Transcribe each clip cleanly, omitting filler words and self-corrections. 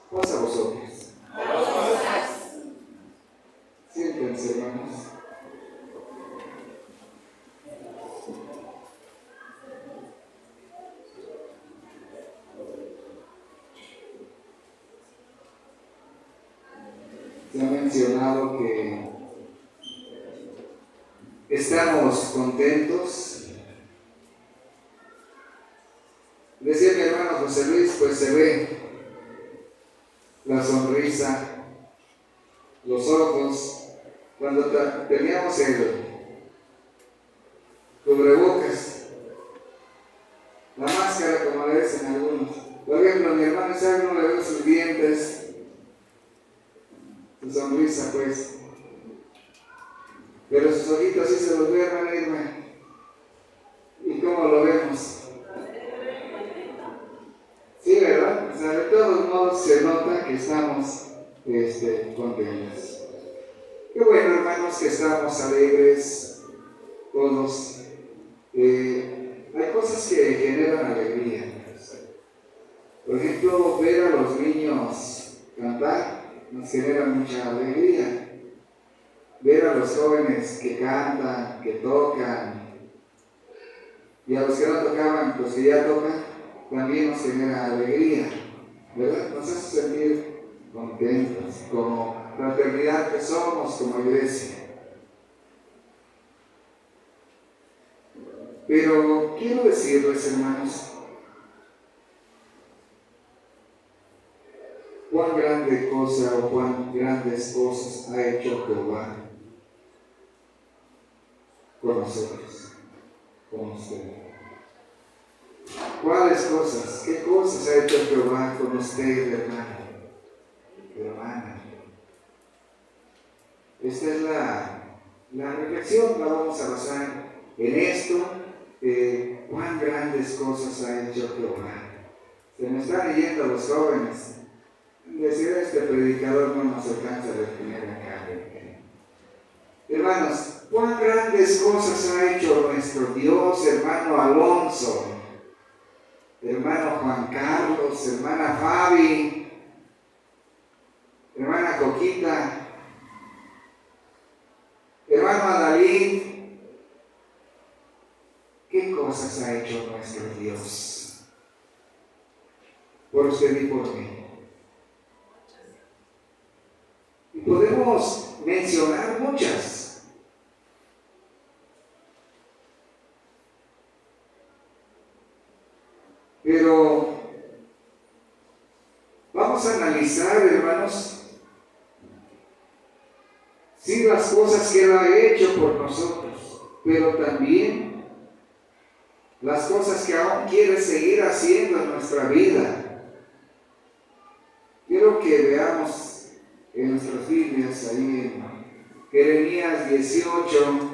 Paz a vosotros. Siéntense, hermanos. Se ha mencionado que estamos contentos. Decía mi hermano José Luis, pues se ve la sonrisa, los ojos, cuando teníamos el cubrebocas, la máscara, como le dicen algunos. Por ejemplo, mi hermano Isaac no le veo sus dientes, su sonrisa, pues, pero sus ojitos sí se los ve, hermano Irma. ¿Y cómo lo vemos? Sí, ¿verdad? O sea, de todos modos se nota que estamos contentos. Qué bueno, hermanos, que estamos alegres todos. Hay cosas que generan alegría. Por ejemplo, ver a los niños cantar nos genera mucha alegría. Ver a los jóvenes que cantan, que tocan, y a los que no tocaban, los que ya tocan, también nos genera alegría, ¿verdad? Nos hace sentir contentos, como fraternidad que somos, como iglesia. Pero quiero decirles, hermanos, cuán grande cosa o cuán grandes cosas ha hecho Jehová con nosotros, con ustedes. ¿Cuáles cosas? ¿Qué cosas ha hecho Jehová con usted, hermano, hermana? Esta es la reflexión, la vamos a basar en esto. ¿Cuán grandes cosas ha hecho Jehová? Se me están leyendo a los jóvenes. Decir este predicador no nos alcanza a definir acá. Hermanos, ¿cuán grandes cosas ha hecho nuestro Dios, hermano Alonso, hermano Juan Carlos, hermana Fabi, hermana Coquita, hermano Adalid? ¿Qué cosas ha hecho nuestro Dios por usted y por mí? Y podemos mencionar muchas. Pero vamos a analizar, hermanos, sí, las cosas que Él ha hecho por nosotros, pero también las cosas que aún quiere seguir haciendo en nuestra vida. Quiero que veamos en nuestras Biblias, ahí en Jeremías 18,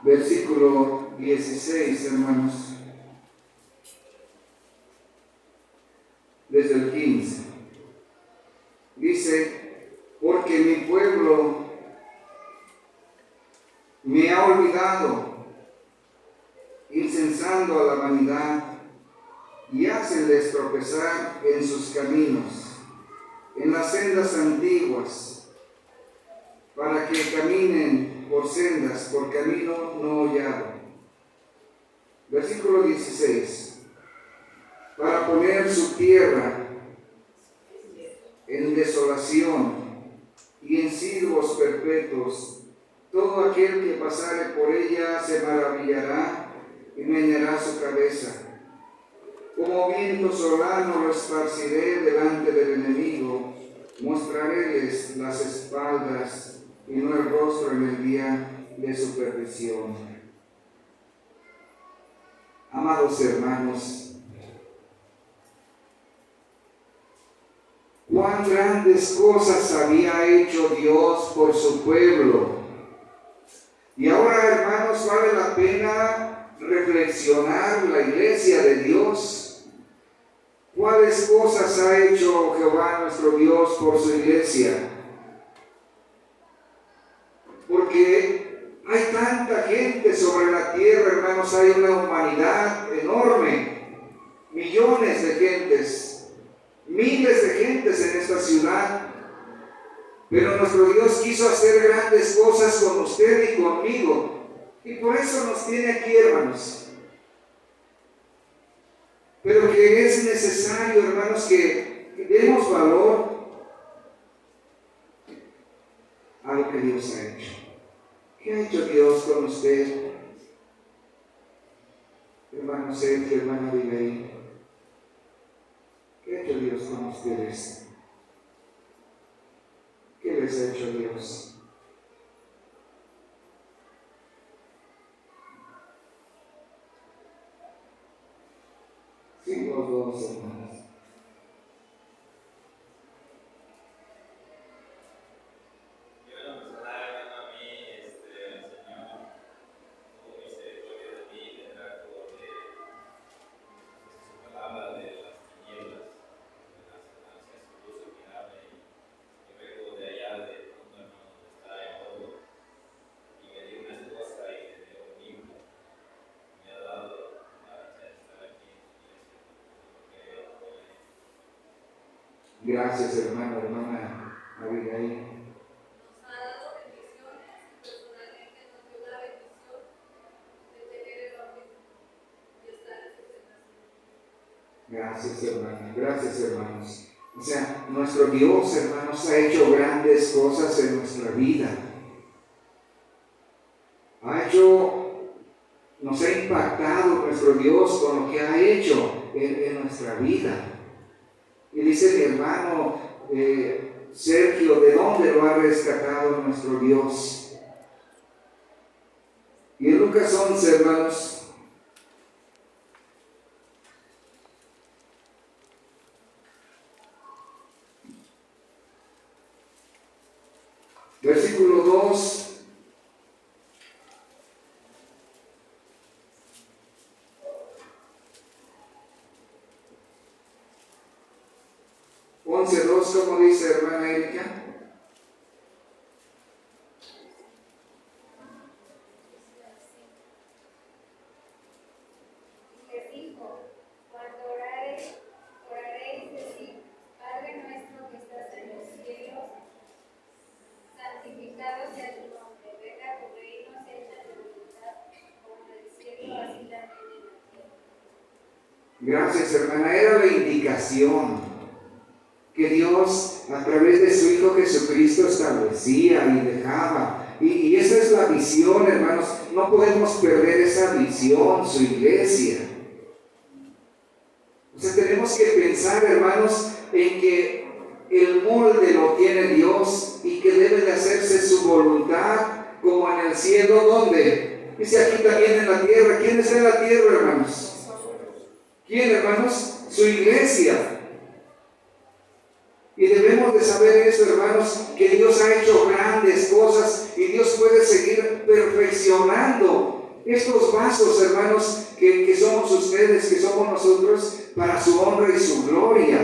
versículo 16, hermanos, desde el 15. Dice: porque mi pueblo me ha olvidado, incensando a la vanidad, y hacenles tropezar en sus caminos, en las sendas antiguas, para que caminen por sendas, por camino no hollado. Versículo 16. Para poner su tierra en desolación y en silbos perpetuos, todo aquel que pasare por ella se maravillará y meneará su cabeza. Como viento solano lo esparciré delante del enemigo, mostraréles las espaldas y no el rostro en el día de su perdición. Amados hermanos, cuán grandes cosas había hecho Dios por su pueblo. Y ahora, hermanos, vale la pena reflexionar la iglesia de Dios. ¿Cuáles cosas ha hecho Jehová nuestro Dios por su iglesia? Porque hay tanta gente sobre la tierra, hermanos, hay una humanidad enorme, millones de gentes, miles de gentes en esta ciudad. Pero nuestro Dios quiso hacer grandes cosas con usted y conmigo. Y por eso nos tiene aquí, hermanos. Pero que es necesario, hermanos, que demos valor a lo que Dios ha hecho. ¿Qué ha hecho Dios con usted? Hermano Sergio, hermana Abigail. ¿Qué ha hecho Dios con ustedes? ¿Qué les ha hecho Dios? Sí, los dos, hermanos. Gracias, hermano, hermana Abigail. Nos ha dado bendiciones, personalmente nos dio la bendición de tener el bautismo y estar en su cenación. Gracias, hermana. Gracias, hermanos. O sea, nuestro Dios, hermanos, ha hecho grandes cosas en nuestra vida. Nos ha impactado nuestro Dios con lo que ha hecho en nuestra vida. Y dice mi hermano Sergio, ¿de dónde lo ha rescatado nuestro Dios? Y en Lucas 11, hermanos, versículo 2. 11:2, ¿cómo dice, hermana Erika? Les dijo, cuando oraréis, decid, Padre nuestro que estás en los cielos, santificado sea tu nombre, venga tu reino, sea hecha tu voluntad, como en el cielo, así también en la tierra. Gracias, hermana. Era la indicación que Dios, a través de su Hijo Jesucristo, establecía y dejaba. Y esa es la visión, hermanos. No podemos perder esa visión, su iglesia. O sea, tenemos que pensar, hermanos, en que el molde lo tiene Dios y que debe de hacerse su voluntad, como en el cielo, ¿dónde? Dice aquí también en la tierra. ¿Quién está en la tierra, hermanos? ¿Quién, hermanos? Su iglesia. Y debemos de saber eso, hermanos, que Dios ha hecho grandes cosas y Dios puede seguir perfeccionando estos vasos, hermanos, que somos ustedes, que somos nosotros, para su honra y su gloria.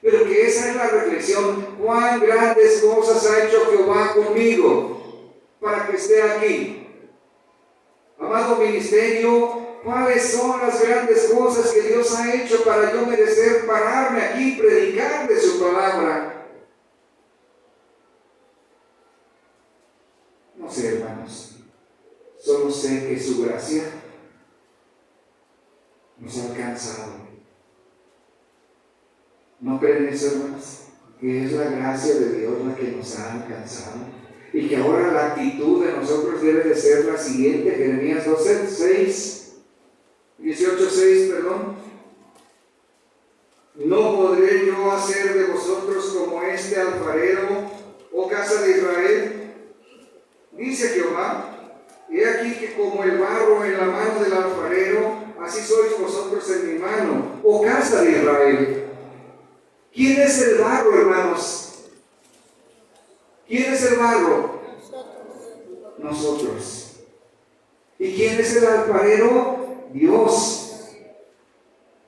Pero que esa es la reflexión: cuán grandes cosas ha hecho Jehová conmigo para que esté aquí. Amado ministerio, ¿cuáles son las grandes cosas que Dios ha hecho para yo merecer pararme aquí y predicar de su palabra? No sé, hermanos. Solo sé que su gracia nos ha alcanzado. ¿No creen eso, hermanos? Que es la gracia de Dios la que nos ha alcanzado. Y que ahora la actitud de nosotros debe de ser la siguiente. Jeremías 18:6, perdón. No podré yo hacer de vosotros como este alfarero, oh casa de Israel, dice Jehová. He aquí que como el barro en la mano del alfarero, así casa de Israel. ¿Quién es el barro, hermanos? ¿Quién es el barro? Nosotros. ¿Y quién es el alfarero? Dios.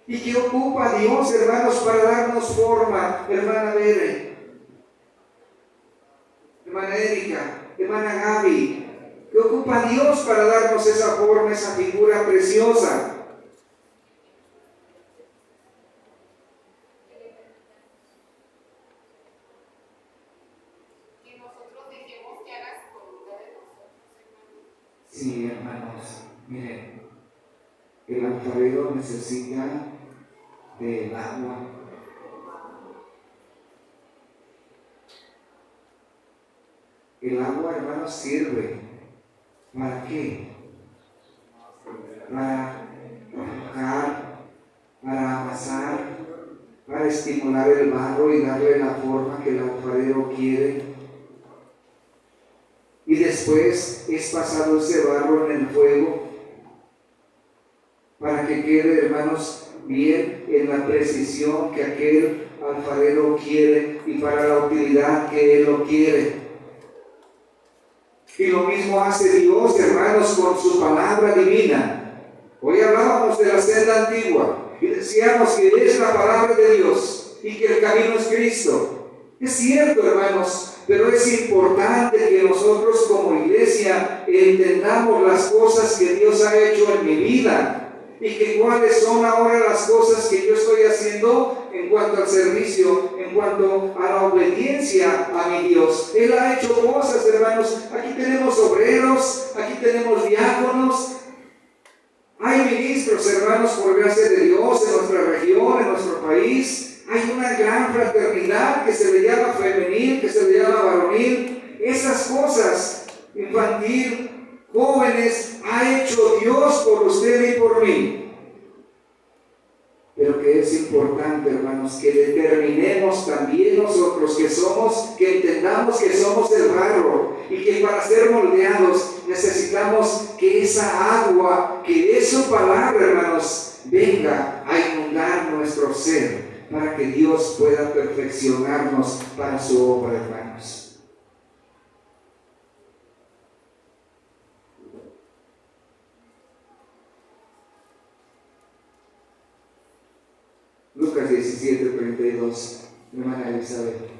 ¿Y qué ocupa Dios, hermanos, para darnos forma? Hermana Bere, hermana Erika, hermana Gaby, ¿qué ocupa Dios para darnos esa forma, esa figura preciosa? Que nosotros dejemos que haga su voluntad de nosotros, hermano. Sí, hermanos, miren, el alfarero necesita del agua. El agua, hermanos, sirve. ¿Para qué? Para mojar, para amasar, para estimular el barro y darle la forma que el alfarero quiere. Y después es pasado ese barro en el fuego para que quede, hermanos, bien en la precisión que aquel alfarero quiere y para la utilidad que él lo quiere. Y lo mismo hace Dios, hermanos, con su palabra divina. Hoy hablábamos de la senda antigua y decíamos que es la palabra de Dios y que el camino es Cristo. Es cierto, hermanos, pero es importante que nosotros como iglesia entendamos las cosas que Dios ha hecho en mi vida y que cuáles son ahora las cosas que yo estoy haciendo en cuanto al servicio, en cuanto a la obediencia a mi Dios. Él ha hecho cosas, hermanos. Aquí tenemos obreros, aquí tenemos diáconos, hay ministros, hermanos, por gracia de Dios en nuestra región, en nuestro país. Hay una gran fraternidad que se le llama femenil, que se le llama varonil. Esas cosas, infantil, jóvenes, ha hecho Dios por usted y por mí. Pero que es importante, hermanos, que determinemos también nosotros que somos, que entendamos que somos el barro y que para ser moldeados necesitamos que esa agua, que es su palabra, hermanos, venga a inundar nuestro ser para que Dios pueda perfeccionarnos para su obra, hermanos. Lucas 17:32, hermana Elizabeth.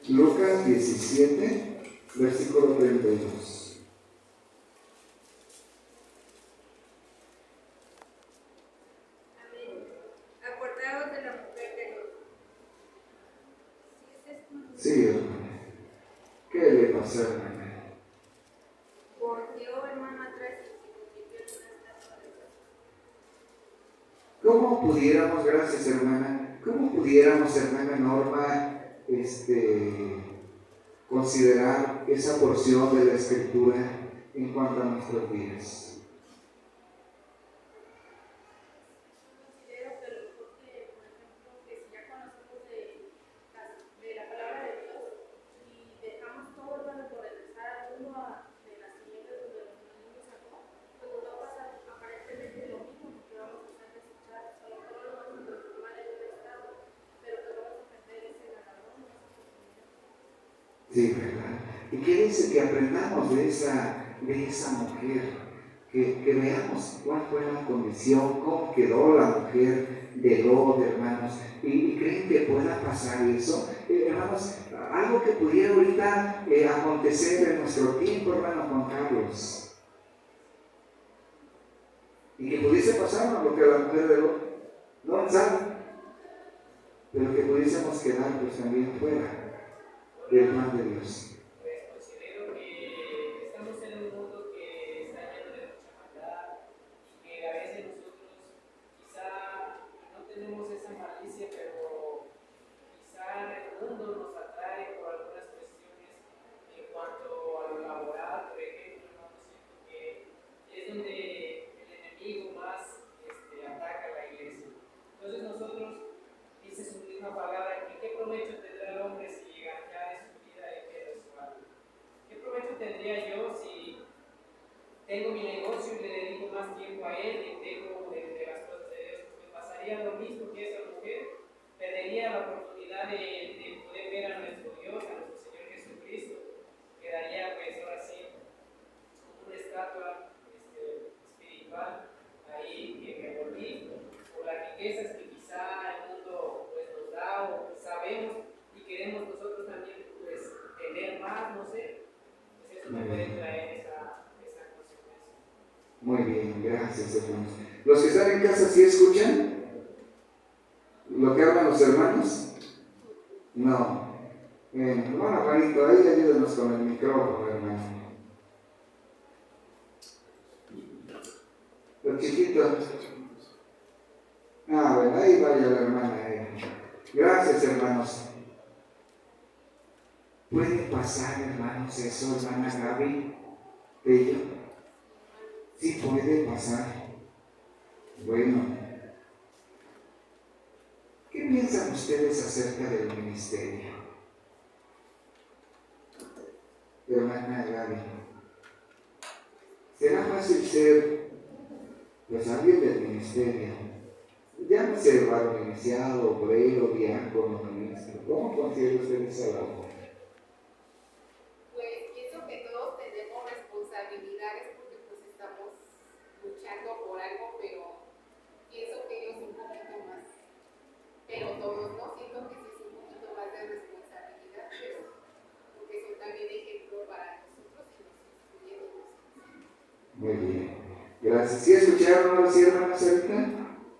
Lucas 17, versículo 32. Amén. Acordaos de la mujer de Lot. Sí, hermana. ¿Qué le pasó, hermana? Volteó, hermano, atrás y se convirtió en una estatua de sal. ¿Cómo pudiéramos, gracias, hermana, cómo pudiéramos, hermana Norma, considerar esa porción de la Escritura en cuanto a nuestros días? Considero que lo mejor que, por ejemplo, que si ya conocemos de la palabra de Dios y dejamos todo, hermano, por regresar al mundo de las tinieblas donde los niños sacó, pues nos va a pasar aparentemente lo mismo, porque vamos a estar desechados. A lo mejor lo vamos a transformar en un estado, pero que vamos a perder ese galardón, esa oportunidad. Sí, ¿verdad? ¿Y qué dice? Que aprendamos de esa mujer, que veamos cuál fue la condición, cómo quedó la mujer de Lot, hermanos, y creen que pueda pasar eso, hermanos, algo que pudiera ahorita acontecer en nuestro tiempo, hermano Juan Carlos, y que pudiese pasarnos lo que a la mujer de Lot, no sabe, pero que pudiésemos quedar pues también fuera del plan de Dios. Pues considero que estamos en un mundo que está lleno de mucha maldad y que a veces nosotros quizá no tenemos esa malicia, pero quizá el mundo nos atrae por algunas cuestiones en cuanto a lo laboral, por ejemplo, ¿no? Siento que es donde el enemigo más ataca a la iglesia. Entonces nosotros, dice su misma palabra, que qué provecho tendrá el haría lo mismo que esa mujer, perdería la oportunidad de poder ver a nuestro Dios, a nuestro Señor Jesucristo. Quedaría, pues, ahora sí, como una estatua espiritual ahí que me volví, por las riquezas que quizá el mundo pues, nos da o sabemos y queremos nosotros también pues, tener más, no sé, pues eso me puede traer esa consecuencia. Muy bien, gracias, hermanos. ¿Los que están en casa sí escuchan lo que hablan los hermanos? No. Hermano Juanito, ahí ayúdenos con el micrófono, hermano. Los chiquitos. Bueno, ahí vaya la hermana. Gracias, hermanos. ¿Puede pasar, hermanos, eso, hermana Gaby? ¿Bello? Sí puede pasar. Bueno. ¿Qué piensan ustedes acerca del ministerio? Hermana Gaby, ¿será fácil ser pues alguien del ministerio? Llámese varón iniciado, obrero, diácono, ministro. ¿Cómo considera usted esa labor? Pues pienso que todos tenemos responsabilidades porque pues estamos luchando por algo, pero pienso que ellos un poquito más. Pero todos no, siento que sí es un poquito más de responsabilidad, pero porque son también ejemplo para nosotros y nos influyen en nosotros. Muy bien, gracias. ¿Sí escucharon a los hermanos ahorita?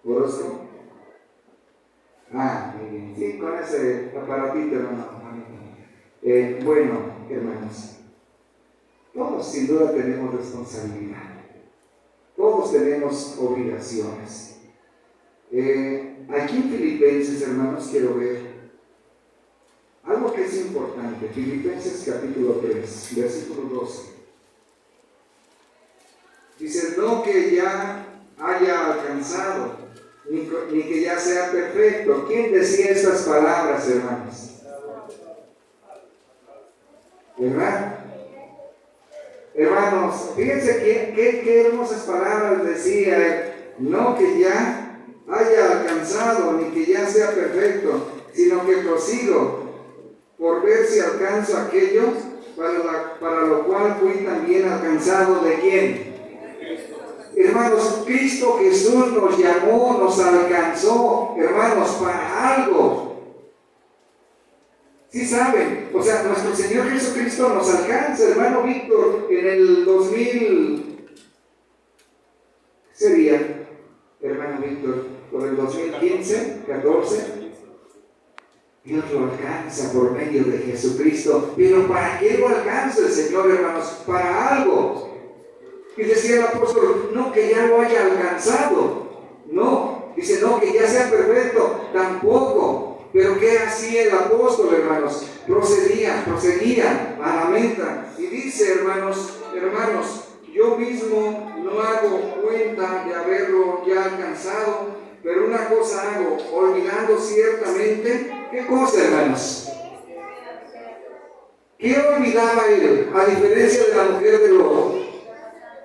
¿Orozco? Muy bien. Sí, con ese aparatito, hermano. Bueno, hermanos, todos sin duda tenemos responsabilidad. Todos tenemos obligaciones. Aquí en Filipenses, hermanos, quiero ver algo que es importante. Filipenses capítulo 3, versículo 12. Dice, no que ya haya alcanzado, ni que ya sea perfecto. ¿Quién decía estas palabras, hermanos? ¿Verdad? Hermanos, fíjense qué hermosas palabras decía. No que ya haya alcanzado, ni que ya sea perfecto, sino que prosigo por ver si alcanzo aquello para lo cual fui también alcanzado. ¿De quién? Hermanos, Cristo Jesús nos llamó, nos alcanzó, hermanos, para algo. ¿Sí saben? O sea, nuestro Señor Jesucristo nos alcanza, hermano Víctor, en el 2000, ¿qué sería, hermano Víctor? Por el 2015, 14, Dios lo alcanza por medio de Jesucristo. Pero ¿para qué lo alcanza el Señor, hermanos? Para algo. Y decía el apóstol, no que ya lo haya alcanzado, no, dice no que ya sea perfecto, tampoco. Pero ¿qué hacía el apóstol, hermanos? Proseguía a la meta. Y dice, hermanos, yo mismo no hago cuenta de haberlo ya alcanzado, pero una cosa hago, olvidando ciertamente, ¿qué cosa, hermanos? ¿Qué olvidaba él? A diferencia de la mujer de Lot.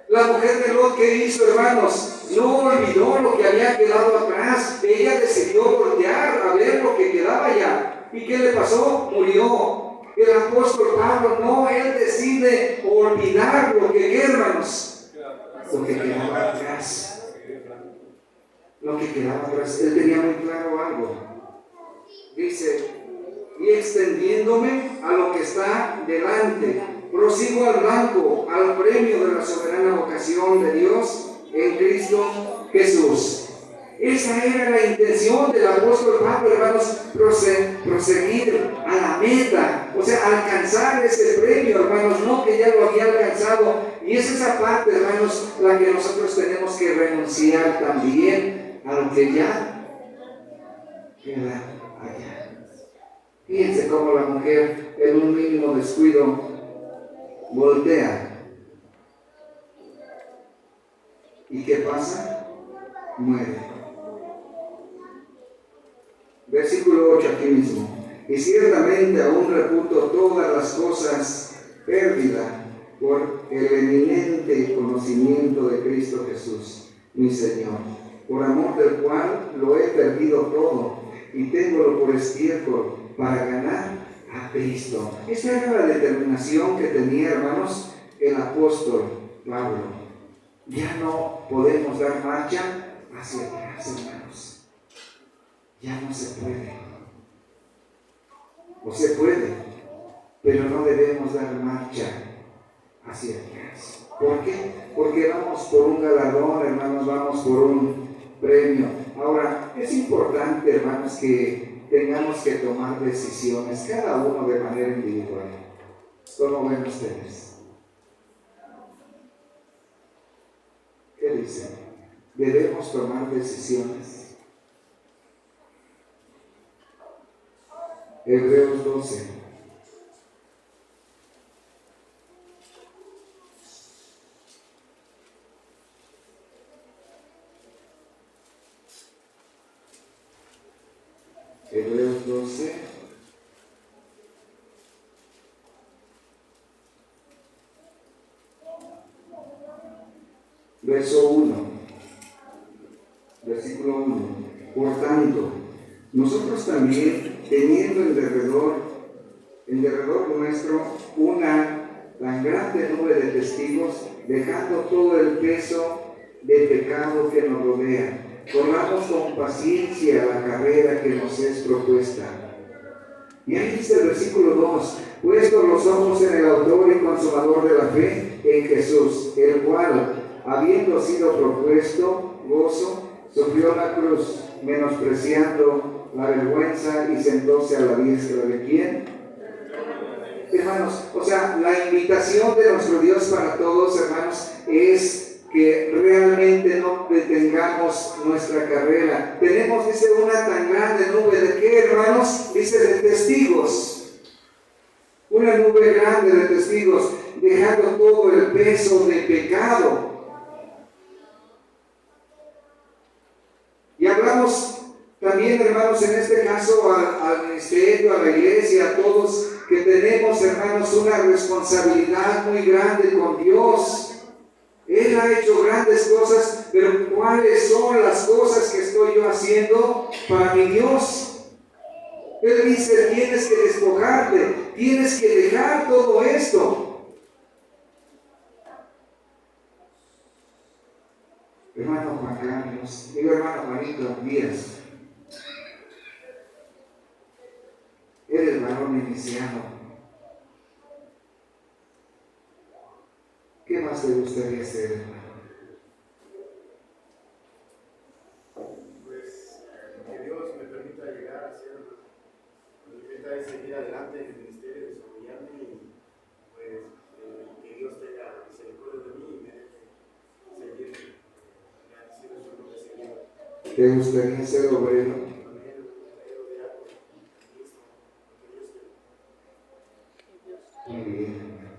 La mujer de Lot, ¿qué hizo, hermanos? No olvidó lo que había quedado atrás. Ella decidió voltear a ver lo que quedaba ya. ¿Y qué le pasó? Murió. El apóstol Pablo, no, él decide olvidar lo que queda, hermanos. Lo que quedaba atrás. Lo que quedaba atrás. Él tenía muy claro algo. Dice, y extendiéndome a lo que está delante, prosigo al blanco, al premio de la soberana vocación de Dios en Cristo Jesús. Esa era la intención del apóstol Pablo, hermanos, proseguir a la meta, o sea, alcanzar ese premio, hermanos, no que ya lo había alcanzado. Y es esa parte, hermanos, la que nosotros tenemos que renunciar también a lo que ya queda allá. Fíjense cómo la mujer en un mínimo descuido voltea. ¿Y qué pasa? Muere. Versículo 8 aquí mismo. Y ciertamente aún reputo todas las cosas pérdida por el eminente conocimiento de Cristo Jesús, mi Señor, por amor del cual lo he todo y téngolo por estiércol para ganar a Cristo. Esta era la determinación que tenía, hermanos, el apóstol Pablo. Ya no podemos dar marcha hacia atrás, hermanos. Ya no se puede. O se puede, pero no debemos dar marcha hacia atrás. ¿Por qué? Porque vamos por un galardón, hermanos, vamos por un premio. Ahora, es importante, hermanos, que tengamos que tomar decisiones, cada uno de manera individual. ¿Cómo ven ustedes? ¿Qué dicen? ¿Debemos tomar decisiones? Hebreos 12. Hebreos 12. Verso 1. Versículo 1. Por tanto, nosotros también, teniendo en derredor nuestro una tan grande nube de testigos, dejando todo el peso de pecado que nos rodea, corramos con paciencia la carrera que nos es propuesta. Y ahí dice el versículo 2, puestos los ojos en el autor y consumador de la fe, en Jesús, el cual, habiendo sido propuesto gozo, sufrió la cruz, menospreciando la vergüenza, y sentóse a la diestra de ¿quién? Hermanos, o sea, la invitación de nuestro Dios para todos, hermanos, es que realmente no detengamos nuestra carrera. Tenemos, dice, una tan grande nube de ¿qué, hermanos? Dice, de testigos. Una nube grande de testigos, dejando todo el peso de pecado. Y hablamos también, hermanos, en este caso al ministerio, a la iglesia, a todos, que tenemos, hermanos, una responsabilidad muy grande con Dios. Él ha hecho grandes cosas, pero ¿cuáles son las cosas que estoy yo haciendo para mi Dios? Él dice, tienes que despojarte, tienes que dejar todo esto. Hermano Juan Carlos, digo hermano Juanito Díaz, eres varón iniciado. ¿Qué más te gustaría hacer, hermano? Pues que Dios me permita llegar a ser, me permita seguir adelante en el ministerio, desarrollarme y pues que Dios tenga misericordia de mí y me deje seguir agradecido su nombre seguido. ¿Te gustaría ser obrero? También obrero de algo, Cristo, porque Dios quiere. Muy bien, hermano.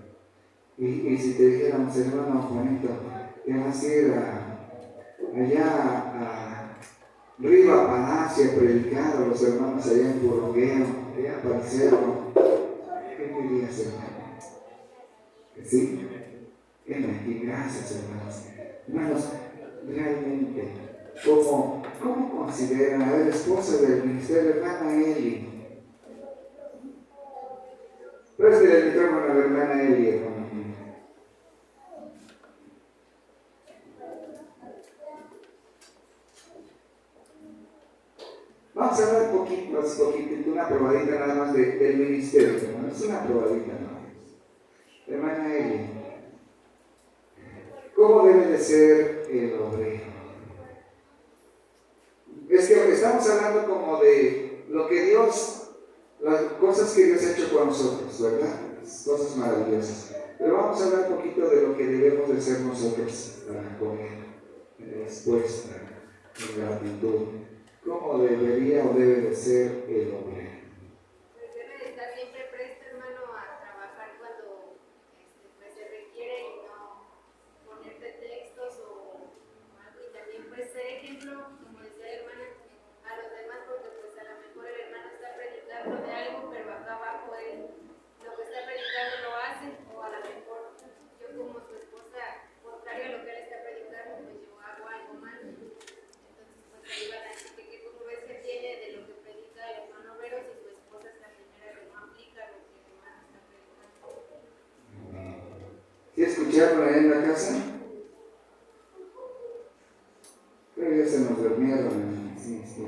Y si te dijéramos, hermano Juanito, te vas a ir allá a Riva Palacio a predicar a los hermanos allá en Purrugueo, allá para el cerro, ¿qué dirías, hermano? ¿Que sí? Ven aquí, gracias, hermanos. Hermanos, realmente, ¿cómo consideran a la esposa del ministerio, hermana Eli? Préstale el micrófono a la hermana Eli, hermano. Vamos a hablar poquito, una probadita nada más del ministerio, hermano. Es una probadita nada más. Hermana Eli, ¿cómo debe de ser el obrero? Es que estamos hablando como de lo que Dios, las cosas que Dios ha hecho con nosotros, ¿verdad? Cosas maravillosas. Pero vamos a hablar un poquito de lo que debemos de ser nosotros para comer, en respuesta, en gratitud. ¿Cómo debería o debe de ser el obrero? Pues debe de estar siempre presto, hermano, a trabajar cuando pues se requiere y no poner pretextos o algo. Y también pues ser ejemplo, como decía la hermana, a los demás, porque pues a lo mejor el hermano está predicando de algo, pero acá abajo él lo que está predicando lo hace, o a lo mejor yo como su esposa, contrario a lo que él está predicando, pues yo hago algo mal. Entonces pues ahí van a decir que como ves que tiene de escucharon ahí en la casa? Creo que ya se nos durmieron. Sí, sí.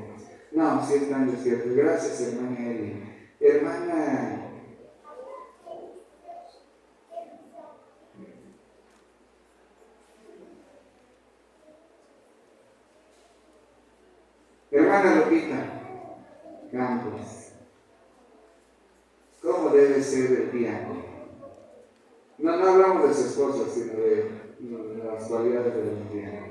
No, sí están despiertos. Gracias, hermana Eli. Hermana Lupita Campos, ¿cómo debe ser el piano? No hablamos de su esposa, sino de las cualidades del piano.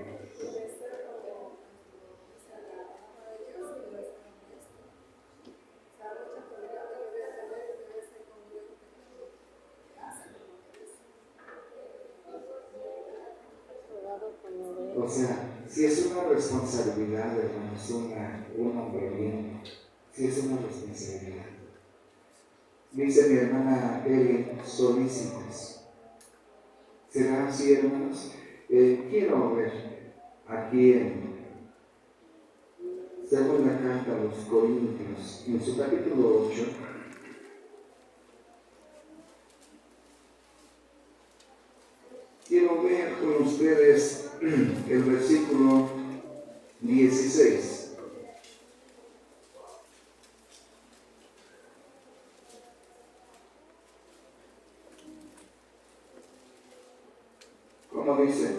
O sea, si es una responsabilidad, hermanos, un hombre bien, si es una responsabilidad. Dice mi hermana Eli, solícitos. ¿Será así, hermanos? Quiero ver aquí en segunda carta a los Corintios, en su capítulo 8. Quiero ver con ustedes el versículo 16. ¿Cómo dice?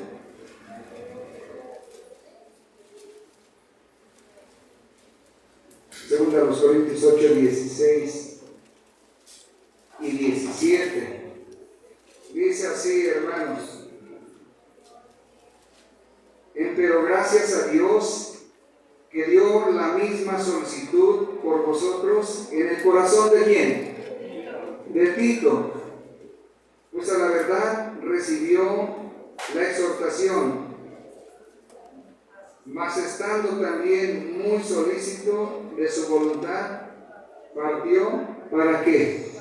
Segunda a los Corintios 8, 16 y 17. Dice así, hermanos. Pero gracias a Dios que dio la misma solicitud por vosotros en el corazón de ¿quién? De Tito. Pues a la verdad recibió la exhortación, mas estando también muy solícito de su voluntad, partió ¿para qué?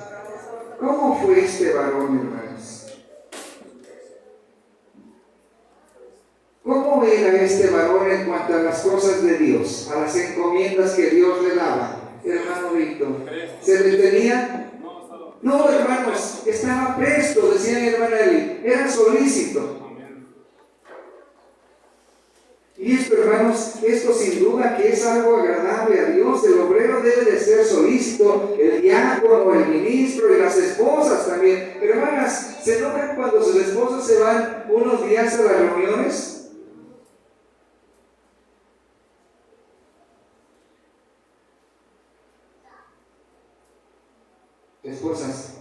¿Cómo fue este varón, hermanos? ¿Cómo era este varón en cuanto a las cosas de Dios, a las encomiendas que Dios le daba? Hermano Víctor, ¿se detenía? No, hermanos, estaba presto, decía mi hermana Eli, era solícito. Y esto, hermanos, esto sin duda que es algo agradable a Dios. El obrero debe de ser solícito, el diácono, el ministro y las esposas también. Pero hermanas, ¿se enojan cuando sus esposos se van unos días a las reuniones? Esposas,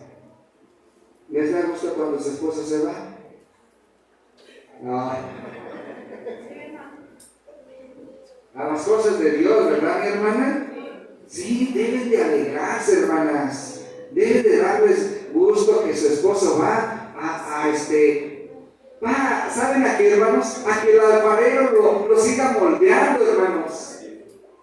¿les da gusto cuando su esposa se va? No. A las cosas de Dios, ¿verdad, mi hermana? Sí, deben de alegrarse, hermanas. Deben de darles gusto que su esposo va ¿saben a qué, hermanos? A que el alfarero lo siga moldeando, hermanos.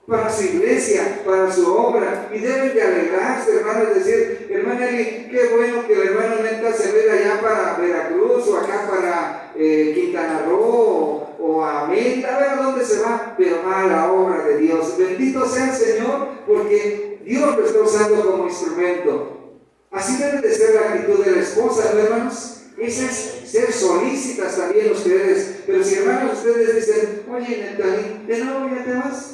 Para su iglesia, para su obra, y deben de alegrarse, hermanos, decir, hermana Eli, qué bueno que el hermano Neta se ve allá para Veracruz, o acá para Quintana Roo, o a Menta, a ver a dónde se va, pero va a la obra de Dios. Bendito sea el Señor, porque Dios lo está usando como instrumento. Así debe de ser la actitud de la esposa, ¿no, hermanos? Esa es ser solícitas también ustedes. Pero si, hermanos, ustedes dicen, oye, Neta, ¿de nuevo ya te vas?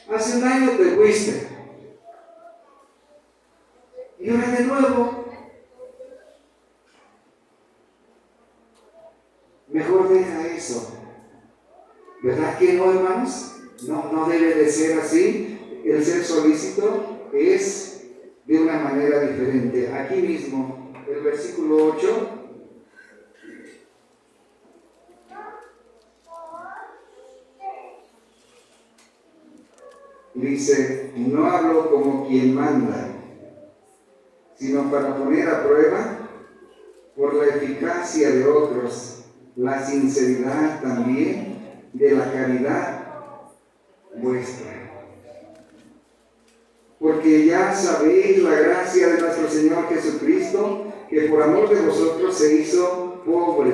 Hace un año te fuiste y ahora de nuevo. Mejor deja eso. ¿Verdad que no, hermanos? No debe de ser así. El ser solícito es de una manera diferente. Aquí mismo, el versículo 8. Dice, no hablo como quien manda, sino para poner a prueba por la eficacia de otros, la sinceridad también de la caridad vuestra. Porque ya sabéis la gracia de nuestro Señor Jesucristo, que por amor de vosotros se hizo pobre,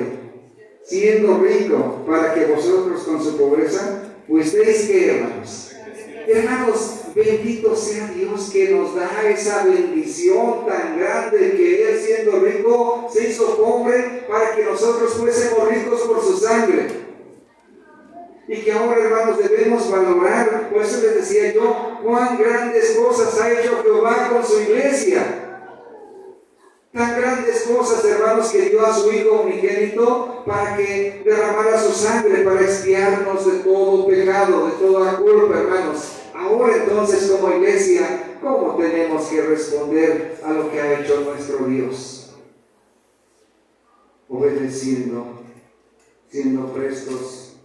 siendo rico, para que vosotros con su pobreza fuisteis, ¿qué, hermanos? Hermanos, bendito sea Dios que nos da esa bendición tan grande que Él, siendo rico, se hizo pobre para que nosotros fuésemos ricos por su sangre. Y que ahora, hermanos, debemos valorar. Por eso les decía yo, cuán grandes cosas ha hecho Jehová con su iglesia. Tan grandes cosas, hermanos, que dio a su Hijo unigénito para que derramara su sangre para expiarnos de todo pecado, de toda culpa, hermanos. Ahora entonces, como iglesia, ¿cómo tenemos que responder a lo que ha hecho nuestro Dios? Obedeciendo, siendo prestos.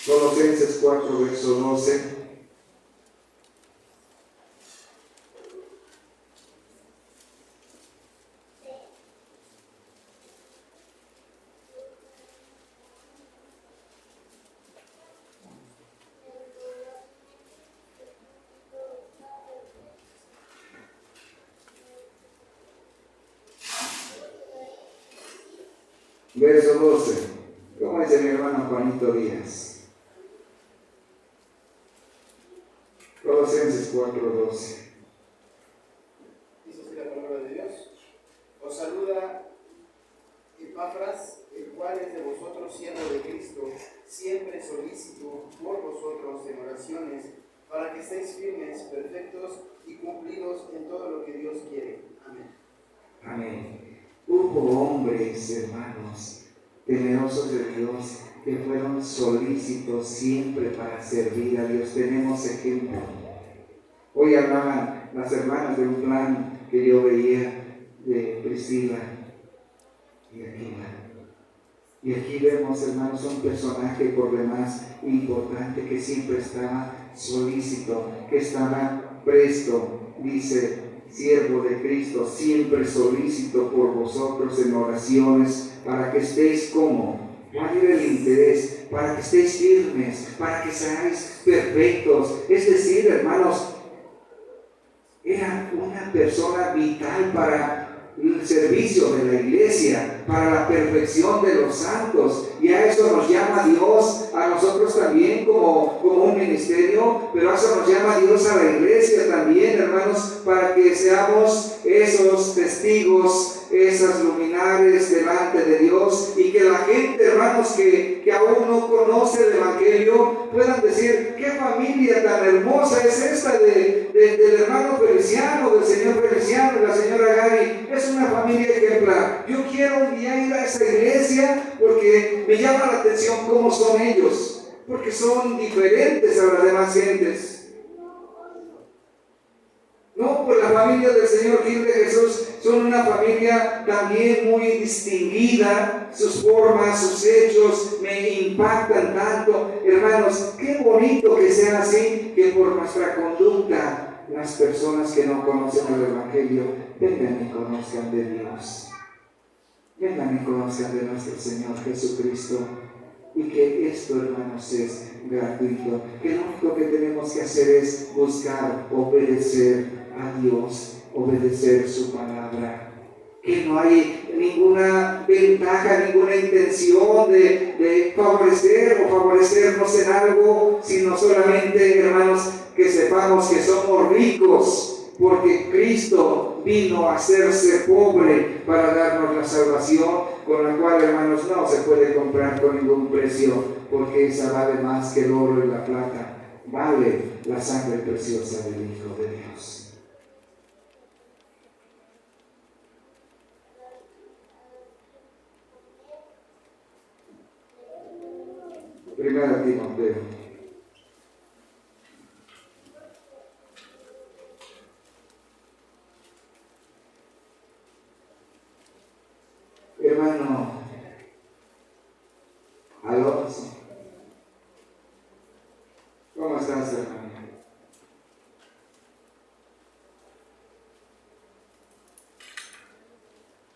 Colosenses 4, verso 12. Verso 12. ¿Cómo dice mi hermano Juanito Díaz? Colosenses 4:12. Dice así la palabra de Dios. Os saluda Epafras, el cual es de vosotros siervo de Cristo, siempre solícito por vosotros en oraciones, para que estéis firmes, perfectos y cumplidos en todo lo que Dios quiere. Amén. Amén. Hubo hombres, hermanos, temerosos de Dios, que fueron solícitos siempre para servir a Dios. Tenemos ejemplo. Hoy hablaban las hermanas de un plan que yo veía de Priscila y Aquila. Y aquí vemos, hermanos, un personaje por demás importante que siempre estaba solícito, que estaba presto, dice, siervo de Cristo, siempre solícito por vosotros en oraciones, para que estéis como, ¿cuál era el interés? Para que estéis firmes, para que seáis perfectos. Es decir, hermanos, era una persona vital para el servicio de la iglesia, para la perfección de los santos, y a eso nos llama Dios, a nosotros también como un ministerio, pero a eso nos llama Dios a la iglesia también, hermanos, para que seamos esos testigos, esas luminares delante de Dios, y que la gente, hermanos, que aún no conoce el Evangelio, puedan decir, qué familia tan hermosa es esta del hermano Feliciano, del señor Feliciano y la señora Gaby. Es una familia ejemplar. Yo quiero un día ir a esa iglesia porque me llama la atención cómo son ellos, porque son diferentes a las demás gentes. No, pues la familia del Señor Gil de Jesús son una familia también muy distinguida, sus formas, sus hechos me impactan tanto. Hermanos, qué bonito que sea así, que por nuestra conducta las personas que no conocen el Evangelio vengan y conozcan de Dios, vengan y conozcan de nuestro Señor Jesucristo. Y que esto, hermanos, es gratuito, que lo único que tenemos que hacer es buscar obedecer a Dios, obedecer su palabra, que no hay ninguna ventaja, ninguna intención de favorecer o favorecernos en algo, sino solamente, hermanos, que sepamos que somos ricos porque Cristo vino a hacerse pobre para darnos la salvación, con la cual, hermanos, no se puede comprar con ningún precio, porque esa vale más que el oro y la plata, vale la sangre preciosa del Hijo de Dios. Primera Timoteo. Hermano Alonso, ¿cómo estás, hermano?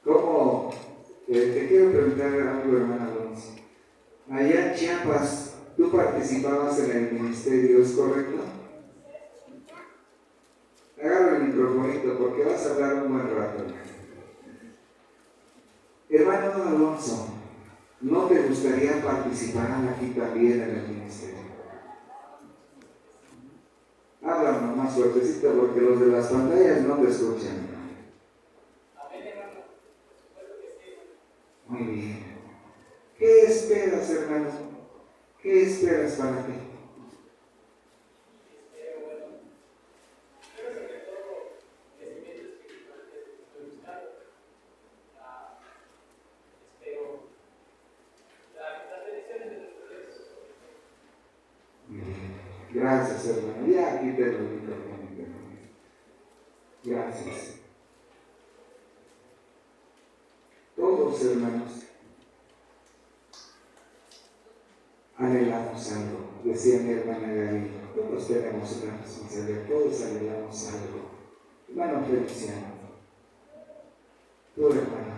¿Cómo? Te quiero preguntar algo, hermano Alonso. Allá en Chiapas, tú participabas en el ministerio, ¿es correcto? Agarra el microfonito porque vas a hablar un buen rato. Hermano Alonso, ¿no te gustaría participar aquí también en el ministerio? Háblanos más fuertecito porque los de las pantallas no te escuchan. Amén, hermano. Supuesto que sí. Muy bien. ¿Qué esperas, hermano? ¿Qué esperas para ti? Pero sobre todo, crecimiento espiritual que estoy buscando. Espero las bendiciones de nuestro Dios. Muy bien. Gracias, hermano. Ya aquí te lo digo. Gracias. Todos, hermanos, anhelamos algo. Decía mi hermana Gaby, todos tenemos una responsabilidad, todos anhelamos algo. Hermano Feliciano, tú, hermano,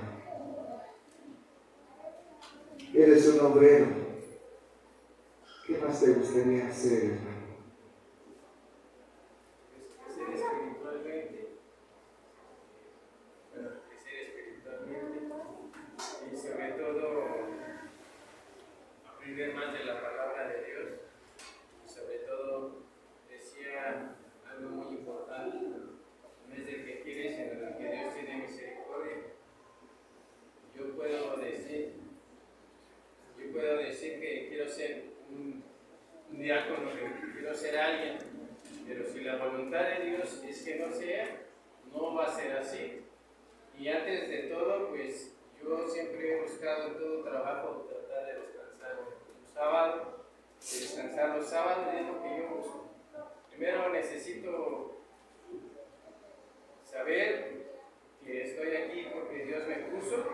eres un obrero. ¿Qué más te gustaría hacer, hermano? Crecer espiritualmente, bueno, crecer espiritualmente y sobre todo aprender más de la palabra de Dios. Y sobre todo decía algo muy importante, no es del que quiere, sino del que Dios tiene misericordia. Yo puedo decir que quiero ser un diácono, que quiero ser alguien, pero si la voluntad de Dios es que no sea, no va a ser así. Y antes de todo, pues yo siempre he buscado en todo trabajo tratar de descansar los sábados, es lo que yo busco. Primero necesito saber que estoy aquí porque Dios me puso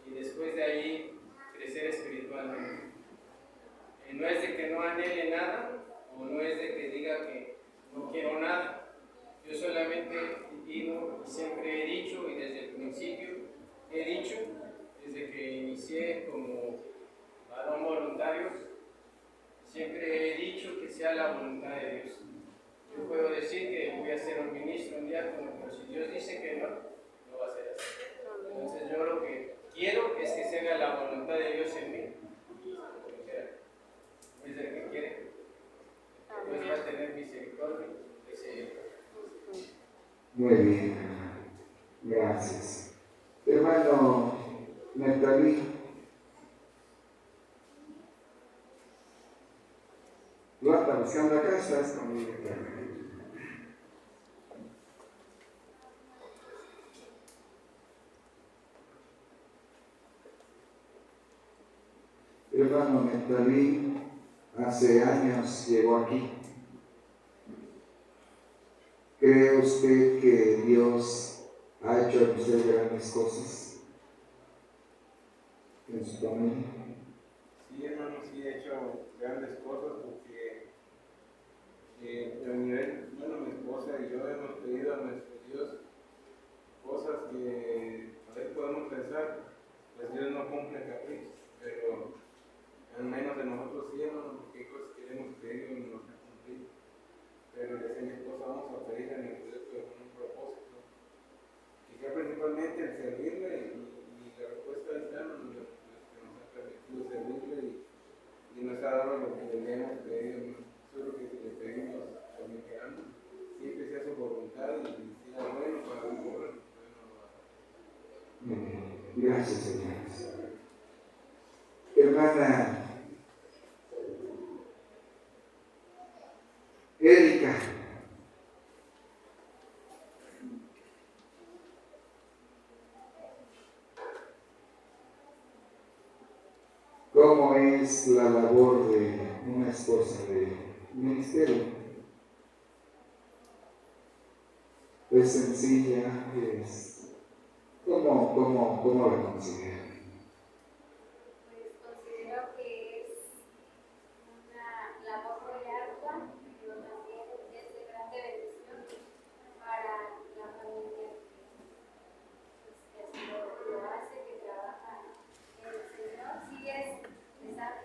y después de ahí crecer espiritualmente. No es de que no anhele nada o no es de que diga que no quiero nada. Yo solamente digo y siempre he dicho y desde el principio he dicho, desde que inicié como varón voluntario, siempre he dicho que sea la voluntad de Dios. Yo puedo decir que voy a ser un ministro, un diácono, pero si Dios dice que no, no va a ser así. Entonces yo lo que quiero es que se haga la voluntad de Dios en mí. Es el que quiere, pues va a tener misericordia. Muy bien, hermano. Gracias. Hermano Neftalí, ¿lo anda buscando acá? ¿Estás conmigo? Hermano Neftalí, hace años llegó aquí. ¿Cree usted que Dios ha hecho en usted grandes cosas en su familia? Sí, hermano, sí he hecho grandes cosas porque a nivel, bueno, mi esposa y yo hemos pedido a nuestro Dios cosas que a veces podemos pensar, pues Dios no cumple caprichos, pero al menos de nosotros sí, hermano, porque hay cosas que le hemos pedido y no nos han cumplido. Pero le decía a mi esposa, vamos a pedir a nuestro Dios con un propósito, que sea principalmente el servirle y la respuesta está en lo que nos ha permitido servirle y nos ha dado lo que le hemos pedido. Solo que si le pedimos lo que queramos, siempre sea su voluntad y sea bueno para la obra, bueno lo va a hacer. Gracias, señores. Hermana Erika, ¿cómo es la labor de una esposa de ministerio? ¿Es sencilla? ¿Cómo la considera? Pues considero que es una labor muy ardua, pero también es de grande bendición para la familia que pues, lo hace, que trabaja en el Señor. Sí es pesado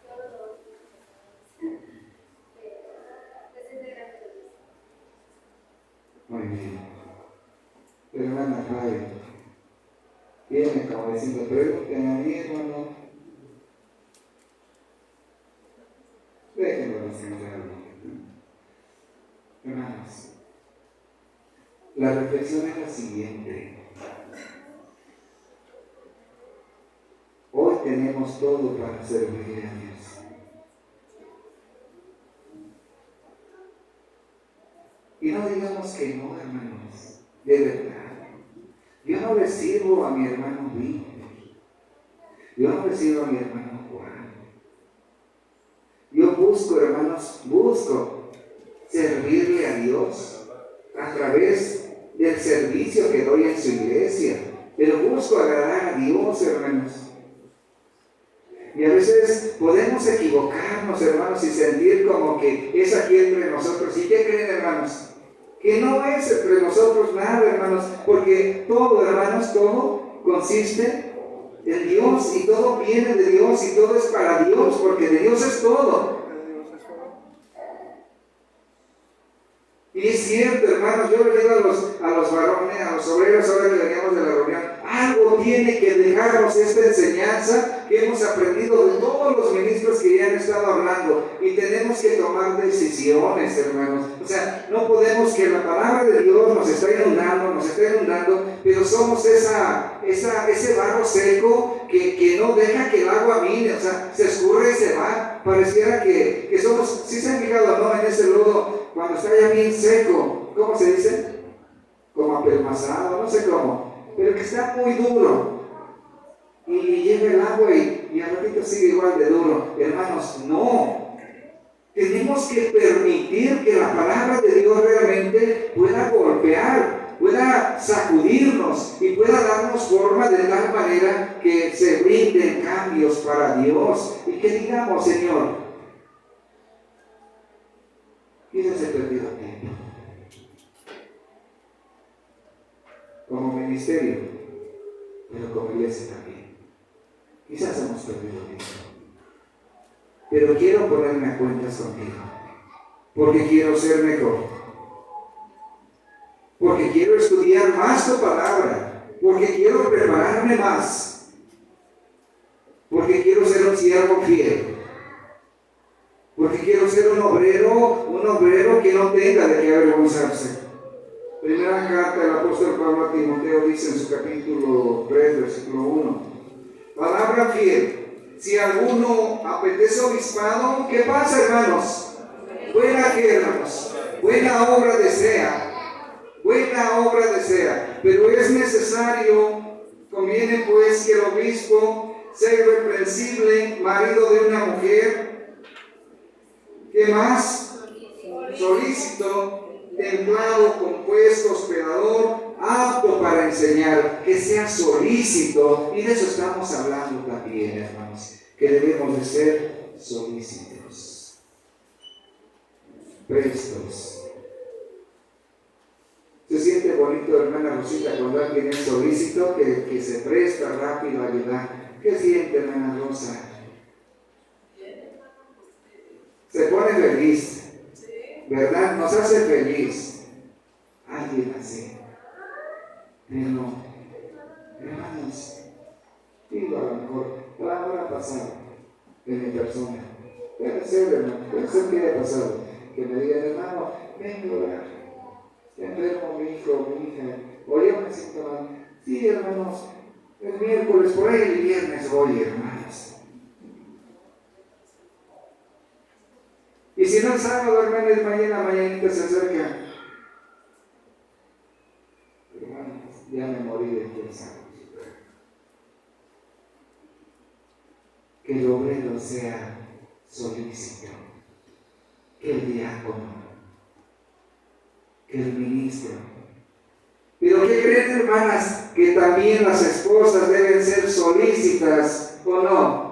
todos los días, pero pues es de grande bendición. Muy bien. Hermana Jaime, viene como diciendo, pregunten a mi hermano, déjenlo descansar. hermanos, la reflexión es la siguiente. Hoy tenemos todo para servir a Dios. Y no digamos que no, hermanos, de verdad. Yo no le sirvo a mi hermano Víctor. Yo no le sirvo a mi hermano Juan. Yo busco, hermanos, servirle a Dios a través del servicio que doy en su iglesia. Pero busco agradar a Dios, hermanos. Y a veces podemos equivocarnos, hermanos, y sentir como que es aquí entre nosotros. ¿Y qué creen, hermanos? Que no es entre nosotros nada, hermanos, porque todo, hermanos, todo consiste en Dios y todo viene de Dios y todo es para Dios, porque de Dios es todo. Y es cierto, hermanos, yo le digo a los varones, a los obreros, ahora que veníamos de la reunión, algo tiene que dejarnos esta enseñanza que hemos aprendido de todos los ministros que ya han estado hablando, y tenemos que tomar decisiones, hermanos. O sea, no podemos, que la palabra de Dios nos está inundando, pero somos ese barro seco que no deja que el agua mine, o sea, se escurre y se va. Pareciera que somos, si se han fijado, ¿no?, en ese lodo, cuando está ya bien seco, ¿cómo se dice? Como apelmazado, no sé cómo, pero que está muy duro. Y llega el agua y al ratito sigue igual de duro. Hermanos, no. Tenemos que permitir que la palabra de Dios realmente pueda golpear, pueda sacudirnos y pueda darnos forma de tal manera que se brinden cambios para Dios. Y que digamos, Señor, quizás he perdido tiempo como ministerio, pero como iglesia también. Quizás hemos perdido tiempo, pero quiero ponerme a cuentas contigo, porque quiero ser mejor, porque quiero estudiar más tu palabra, porque quiero prepararme más, porque quiero ser un siervo fiel, porque quiero ser un obrero que no tenga de qué avergonzarse. Primera carta del apóstol Pablo a Timoteo dice en su capítulo 3, versículo 1, palabra fiel, si alguno apetece obispado, ¿qué pasa, hermanos? Buena que, hermanos, buena obra desea, pero es necesario, conviene pues que el obispo sea irreprensible, marido de una mujer, que más solícito, templado, compuesto, hospedador, apto para enseñar, que sea solícito. Y de eso estamos hablando también, hermanos, que debemos de ser solícitos, prestos. Se siente bonito, hermana Rosita, cuando alguien es solícito, que se presta rápido a ayudar. ¿Qué siente, hermana Rosa? Se pone feliz, ¿verdad? Nos hace feliz alguien así. Pero, hermanos, digo, a lo mejor la hora pasada en mi persona, puede ser, hermano, puede ser que haya pasado, que me digan, hermano, vengo a orar, está enfermo mi hijo, mi hija, o yo me siento mal. Sí, hermanos, el miércoles, por ahí el viernes voy, hermanos. Y si no el sábado, hermanos, mañanita se acerca. Hermanos, ya me morí de pensar. Que el obrero sea solícito, que el diácono, que el ministro. Pero ¿qué creen, hermanas? Que también las esposas deben ser solícitas, ¿o no?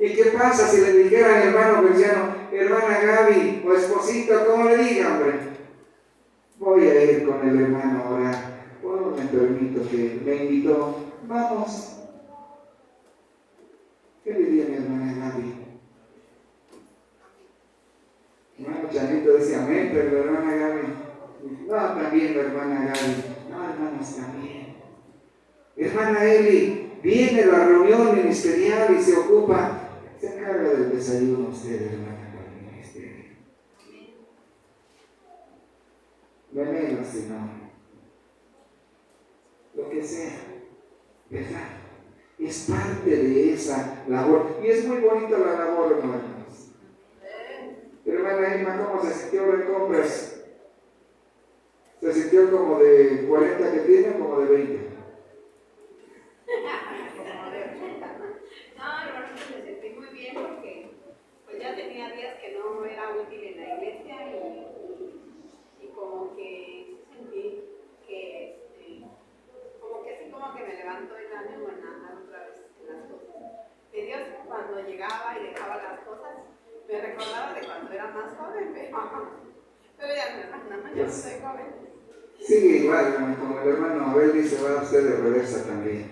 ¿Y qué pasa si le dijera al hermano cristiano, hermana Gaby o esposita, cómo le diga, hombre? Voy a ir con el hermano a orar. ¿Puedo, me permito, que me invitó? Vamos. ¿Qué le diría mi hermana Gaby? Hermano Chanito dice amén, pero la hermana Gaby, no, también la hermana Gaby, no, hermanos, también. Hermana Eli, viene la reunión ministerial y se ocupa. Se encarga del desayuno usted, hermana, para el ministerio. veneno, sino lo que sea, ¿verdad? Es parte de esa labor. Y es muy bonita la labor, hermanos. Pero hermana Irma, ¿cómo se sintió en compras? ¿Se sintió como de 40 que tiene o como de 20? No, hermano, me sentí muy bien porque pues ya tenía días que no era útil en la iglesia y como que sentí que como que así como que me levantó el ánimo en andar otra vez en las cosas. Que Dios cuando llegaba y dejaba las cosas me recordaba de cuando era más joven, pero ya no, ya no soy joven. Sigue igual, hermano, como el hermano Abel dice, va usted de reversa también.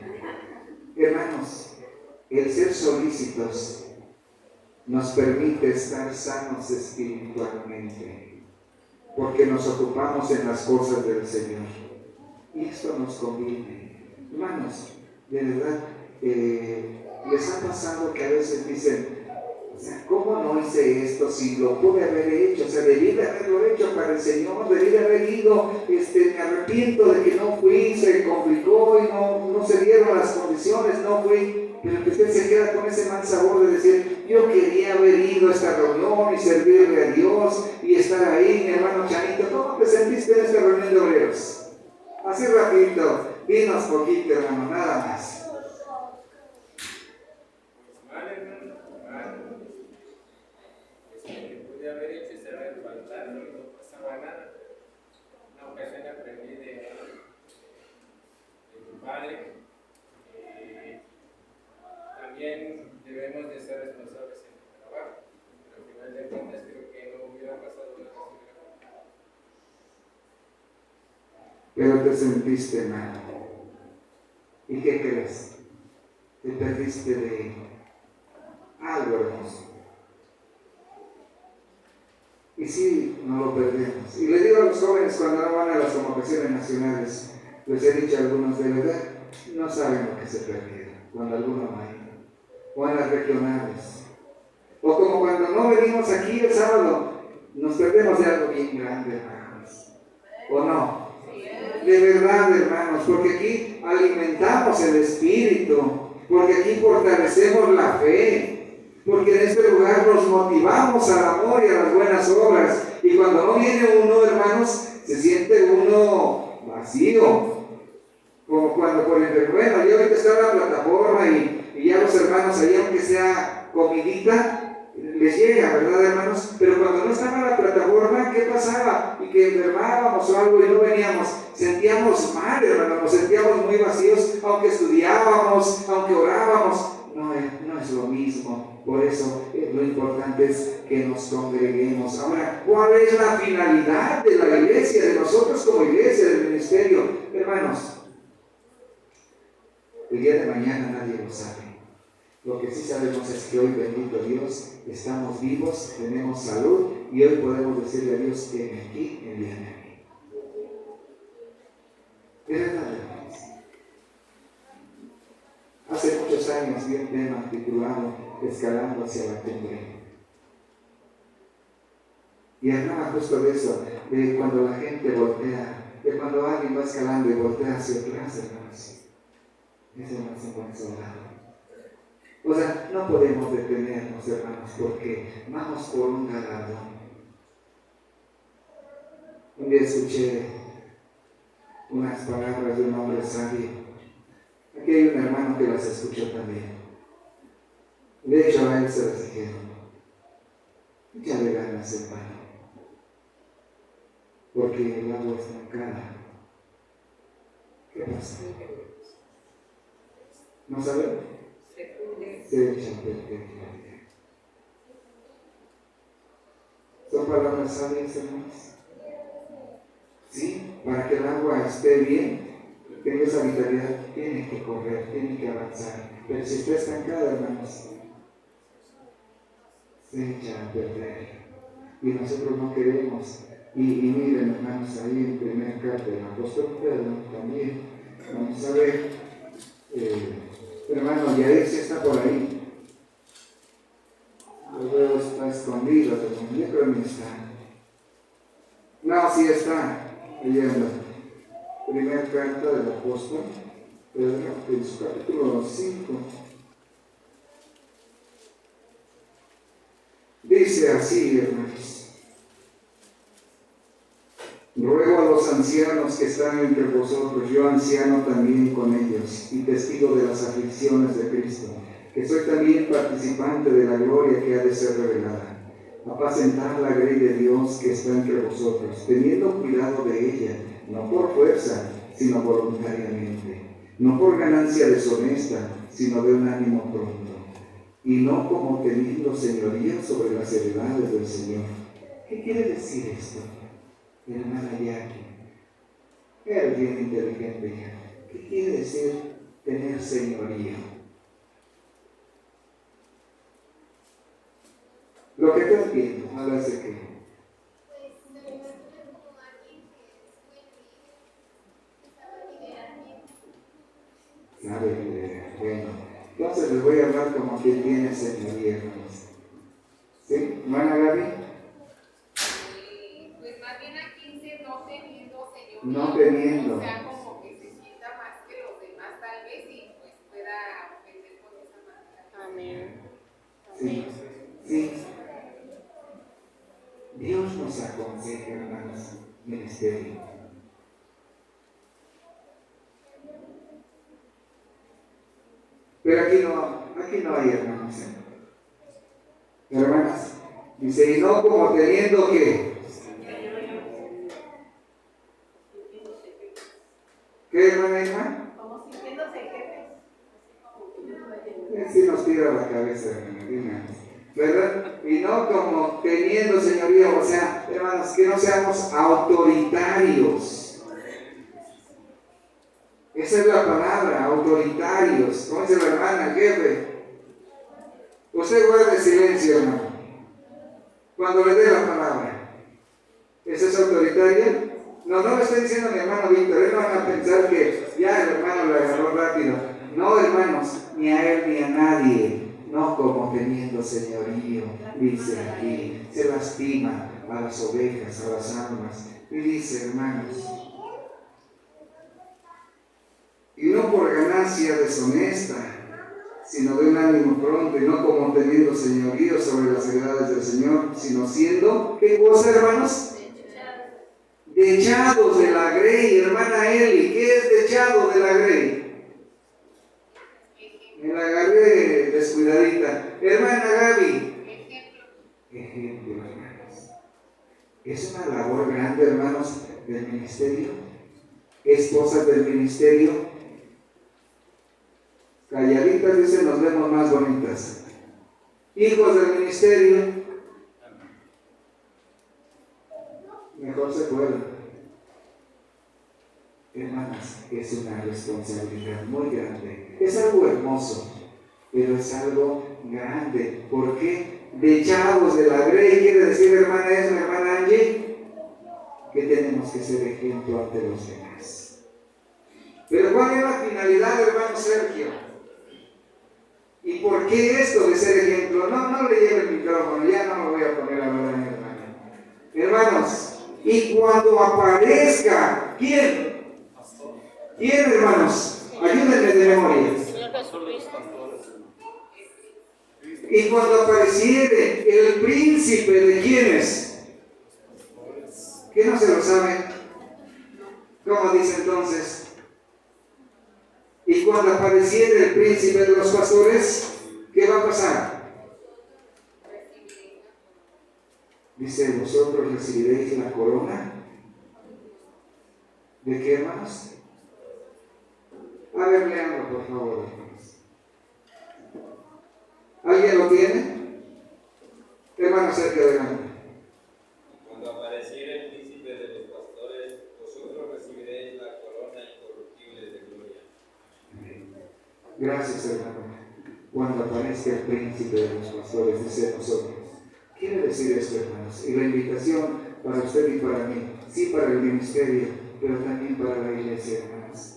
Hermanos, el ser solícitos nos permite estar sanos espiritualmente, porque nos ocupamos en las cosas del Señor. Y esto nos conviene. Hermanos, de verdad, les ha pasado que a veces dicen, o sea, ¿cómo no hice esto si lo pude haber hecho? O sea, debí de haberlo hecho para el Señor, debí de haber ido, me arrepiento de que no fui, se complicó y no se dieron las condiciones, no fui. Pero que usted se queda con ese mal sabor de decir, yo quería haber ido a esta reunión y servirle a Dios y estar ahí, mi hermano Chanito. ¿Cómo te sentiste en esta reunión de obreros? Así rapidito, dinos poquito, hermano, nada más. Mal, hermano, mal. Que pude haber hecho y se me faltar, no pasaba nada. Una ocasión aprendí de tu padre. También debemos de ser responsables en el trabajo. Pero al final de cuentas creo que no hubiera pasado nada. Pero te sentiste mal. ¿Y qué crees? Te perdiste de algo hermoso. Y sí, no lo perdemos. Y les digo a los jóvenes cuando no van a las convocaciones nacionales, les he dicho a algunos de verdad, no saben lo que se perdieron cuando alguno va ahí. O en las regionales. O como cuando no venimos aquí el sábado, nos perdemos de algo bien grande, hermanos. ¿O no? De verdad, hermanos, porque aquí alimentamos el espíritu, porque aquí fortalecemos la fe, porque en este lugar nos motivamos al amor y a las buenas obras. Y cuando no viene uno, hermanos, se siente uno vacío. Como cuando, por ejemplo, bueno, yo ahorita estoy en la plataforma y ya los hermanos ahí, aunque sea comidita, les llega, ¿verdad, hermanos? Pero cuando no estaba en la plataforma, ¿qué pasaba? Y que enfermábamos o algo y no veníamos, sentíamos mal, hermanos, nos sentíamos muy vacíos, aunque estudiábamos, aunque orábamos, no es lo mismo. Por eso lo importante es que nos congreguemos. Ahora, ¿cuál es la finalidad de la iglesia, de nosotros como iglesia, del ministerio? Hermanos, el día de mañana nadie lo sabe. Lo que sí sabemos es que hoy, bendito Dios, estamos vivos, tenemos salud y hoy podemos decirle a Dios que en aquí, envíame a mí. Es verdad, hermanos. Hace muchos años vi un tema titulado Escalando hacia la cumbre. Y hablaba justo de eso, de cuando la gente voltea, de cuando alguien va escalando y voltea hacia atrás, hermanos. Ese no es un buen soldado. O sea, no podemos detenernos, hermanos, porque vamos por un galardón. Un día escuché unas palabras de un hombre sabio. Aquí hay un hermano que las escuchó también. De hecho, a él se las dijeron. Échale ganas, hermano, porque el agua es estancada. ¿Qué pasa? ¿No saben? Se echan a perder. ¿Son palabras sabias, hermanos? Sí, para que el agua esté bien, tenga esa vitalidad, tiene que correr, tiene que avanzar. Pero si está estancada, hermanos, se echa a perder. Y nosotros no queremos. Y miren, hermanos, ahí en primer carta del apóstol Pedro también, vamos a ver, hermano, Yair sí está por ahí. Lo veo, está escondido, yo creo que no está. No, sí está. Allá en la primera carta del apóstol Pedro, en su capítulo 5. Dice así, hermanos: ruego a los ancianos que están entre vosotros, yo anciano también con ellos, y testigo de las aflicciones de Cristo, que soy también participante de la gloria que ha de ser revelada. Apacentar la grey de Dios que está entre vosotros, teniendo cuidado de ella, no por fuerza, sino voluntariamente, no por ganancia deshonesta, sino de un ánimo pronto, y no como teniendo señorío sobre las heredades del Señor. ¿Qué quiere decir esto? Hermana Jackie, eres bien inteligente ya. ¿Qué quiere decir tener señorío? Lo que te entiendo, no lo sé qué. Pues se me imagina como alguien que fue líder, que estaba liderando. Sabe, bueno, entonces les voy a hablar como quien tiene señoría, hermanos. ¿Sí? ¿Hermana Gaby? Pues más bien aquí dice no teniendo señoría. No teniendo. O sea, como que se sienta más que los demás tal vez y pues pueda ofender con esa manera. Amén. Sí, sí. Dios nos aconseja, hermanos, ministerio. Pero aquí no hay hermanos. Hermanas, dice, y no como teniendo que. ¿Qué, hermana Irma? Como sintiéndose jefes. Sí nos tira la cabeza, hermana, ¿verdad? Y no como teniendo señoría, o sea, hermanos, que no seamos autoritarios. Esa es la palabra, autoritarios. ¿Cómo dice la hermana, jefe? Usted guarde silencio, hermano, cuando le dé la palabra. ¿Esa es autoritaria? No lo estoy diciendo mi hermano Víctor, no van a pensar que ya el hermano lo agarró rápido. No, hermanos, ni a él ni a nadie, no como teniendo señorío, dice aquí, se lastima a las ovejas, a las almas. Y dice, hermanos, y no por ganancia deshonesta, sino de un ánimo pronto, y no como teniendo señorío sobre las heredades del Señor, sino siendo, ¿qué cosa, hermanos? Dechados de la grey, hermana Eli. ¿Qué es dechado de la grey? Me la agarré descuidadita. Hermana Gaby. Ejemplo, hermanos. Es una labor grande, hermanos, del ministerio. Esposas del ministerio. Calladitas, dicen, nos vemos más bonitas. Hijos del ministerio. Mejor se puede. Hermanas, es una responsabilidad muy grande. Es algo hermoso, pero es algo grande. ¿Por qué? Dechados de la grey, quiere decir, hermana, hermana Angie, que tenemos que ser ejemplo ante los demás. Pero ¿cuál es la finalidad, hermano Sergio? ¿Y por qué esto de ser ejemplo? No le lleve el micrófono, ya no me voy a poner a hablar, hermano. Hermanos, y cuando aparezca, ¿quién? ¿Quién, hermanos? Ayúdenme de memoria. Y cuando apareciere el príncipe de quiénes, ¿qué no se lo saben? ¿Cómo dice entonces? Y cuando apareciere el príncipe de los pastores, ¿qué va a pasar? Dice, vosotros recibiréis la corona. ¿De qué, hermanos? A ver, leanlo, por favor, hermanos. ¿Alguien lo tiene? Hermano, cerca adelante. Cuando apareciera el príncipe de los pastores, vosotros recibiréis la corona incorruptible de gloria. Gracias, hermano. Cuando aparezca el príncipe de los pastores, dice nosotros. Quiere decir esto, hermanos, y la invitación para usted y para mí, sí para el ministerio, pero también para la iglesia, hermanos.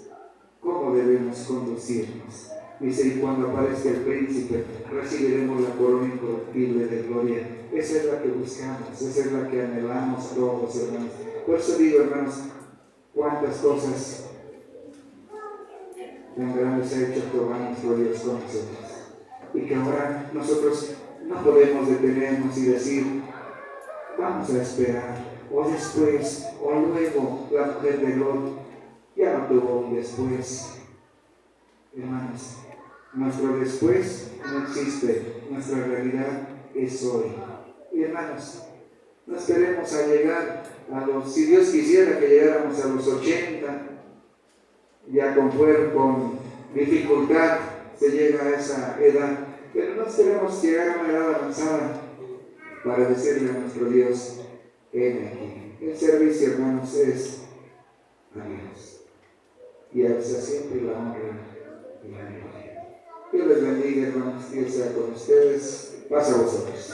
¿Cómo debemos conducirnos? Dice, y cuando aparezca el príncipe, recibiremos la corona incorruptible de gloria. Esa es la que buscamos, esa es la que anhelamos todos, hermanos. Por eso digo, hermanos, cuántas cosas tan grandes ha hecho Jehová nuestro Dios con nosotros. Y que ahora nosotros no podemos detenernos y decir, vamos a esperar, o después, o luego. La mujer de Lot ya no tuvo un después. Hermanos, nuestro después no existe, nuestra realidad es hoy. Y hermanos, no esperemos a llegar a los, si Dios quisiera que llegáramos a los 80, ya con dificultad se llega a esa edad, pero no esperemos llegar a una edad avanzada para decirle a nuestro Dios, ven aquí. El servicio, hermanos, es a Dios, y a Él siempre la honra y la gloria. Dios les bendiga, hermanos, Dios sea con ustedes. Paz a vosotros.